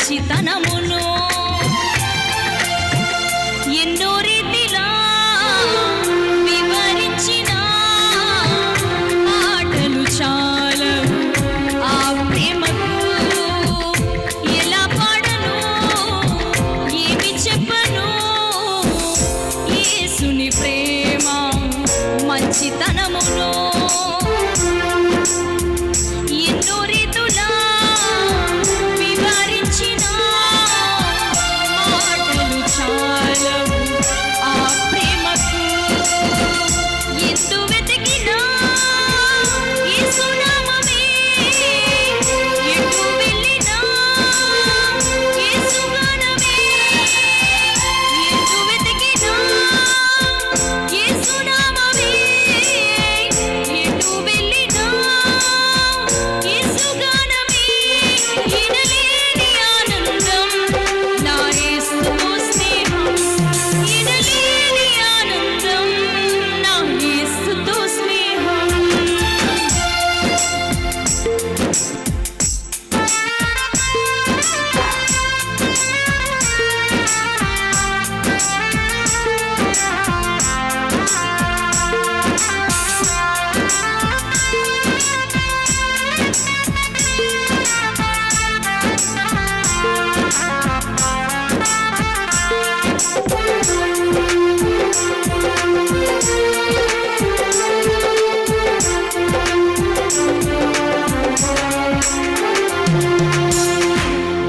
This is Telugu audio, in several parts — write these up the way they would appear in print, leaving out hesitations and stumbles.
మంచితనమును ఎన్నో రీతిలా వివరించిన మాటలు చాలవు ఆ ప్రేమకు. ఎలా పాడను, ఏమి చెప్పను, యేసుని ప్రేమ మంచితనమును ఎన్నో రీతులా వివరించిన మాటలు చాలవు ఆ ప్రేమకు. ఎందు వెతికినా యేసు నామమే, ఎటు వెళ్ళినా యేసు గానమే. ఎందు వెతికినా యేసు నామమే, ఎటు వెళ్ళినా యేసు గానమే. ఎనలేని ఆనందం నా యేసుతో స్నేహం, ఎనలేని ఆనందం నా యేసుతో స్నేహం.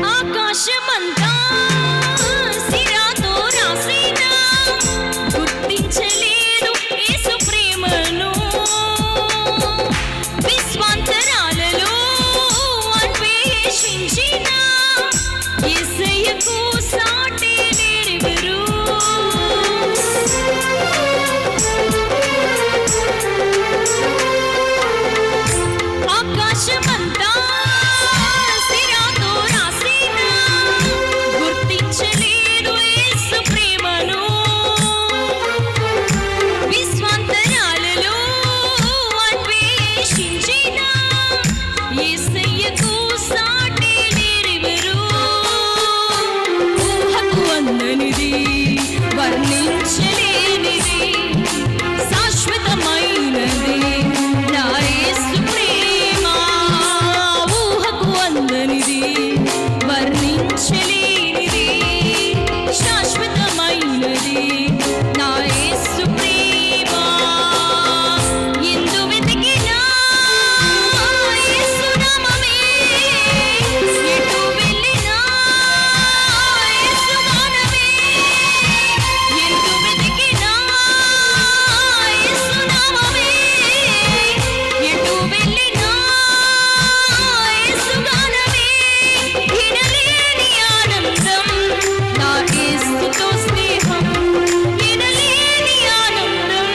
ఆకాశమంతా సిరాతో రాసినా గుర్తించలేదు యేసు ప్రేమను. విశ్వాంతరాలలో అన్వేషించిన యేసయ్యకు సాటి వేరెవరు. ఆకాశమంతా సిరాతో రాసిన గుర్తించలేదు యేసు ప్రేమను. విశ్వాంతరాలలో అన్వేషించిన యేసయ్యకు సాటి వేరెవరు. ఊహకు అందనిది, వర్ణించలేనిది, శాశ్వతమైనది నా యేసు ప్రేమ. ఊహకు అందనిది, వర్ణించలేనిది, శాశ్వతమైనది నా యేసు ప్రేమ. ఎందు వెతికినా యేసు నామమే, ఎటు వెళ్ళినా యేసు గానమే. ఎందు వెతికినా యేసు నామమే, ఎటు వెళ్ళినా యేసు గానమే. ఎనలేని ఆనందం నా యేసుతో స్నేహం, ఎనలేని ఆనందం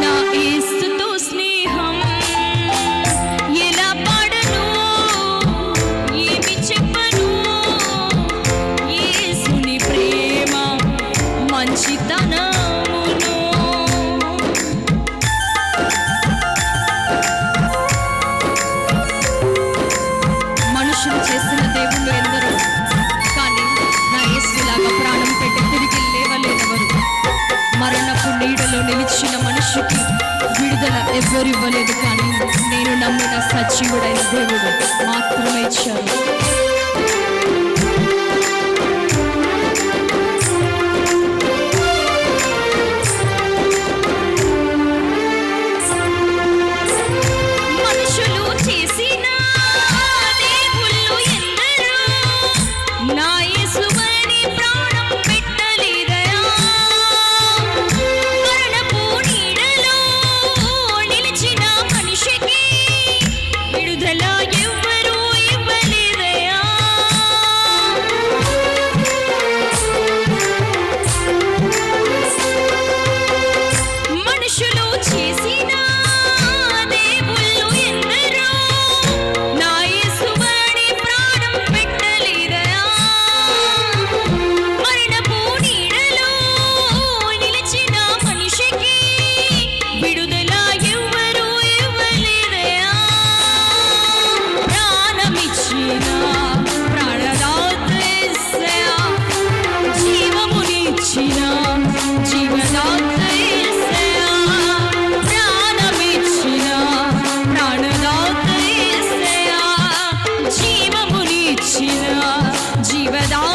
నా యేసుతో స్నేహం. ఎలా పాడను, ఏమి చెప్పను, యేసుని ప్రేమ మంచితనమును. మనుషులు చేసిన దేవుళ్ళు ఎందరో, కానీ నా యేసులాగా ప్రాణం పెట్టి తిరిగి లేవలేనెవరు. మరణపు నీడలో నిలిచిన మనిషికి విడుదల ఎవ్వరు ఇవ్వలేదు, కానీ నేను నమ్మిన సజీవుడైన దేవుడు మాత్రమే ఇచ్చారు. మనుషులు చేసిన దేవుళ్ళు ఎందరో, నా యేసువని ప్రాణం పెట్టలేదయా. మరణపు నీడలో నిలిచిన మనిషికి విడుదల ఎవ్వరూ ఇవ్వలేదయా. శివదా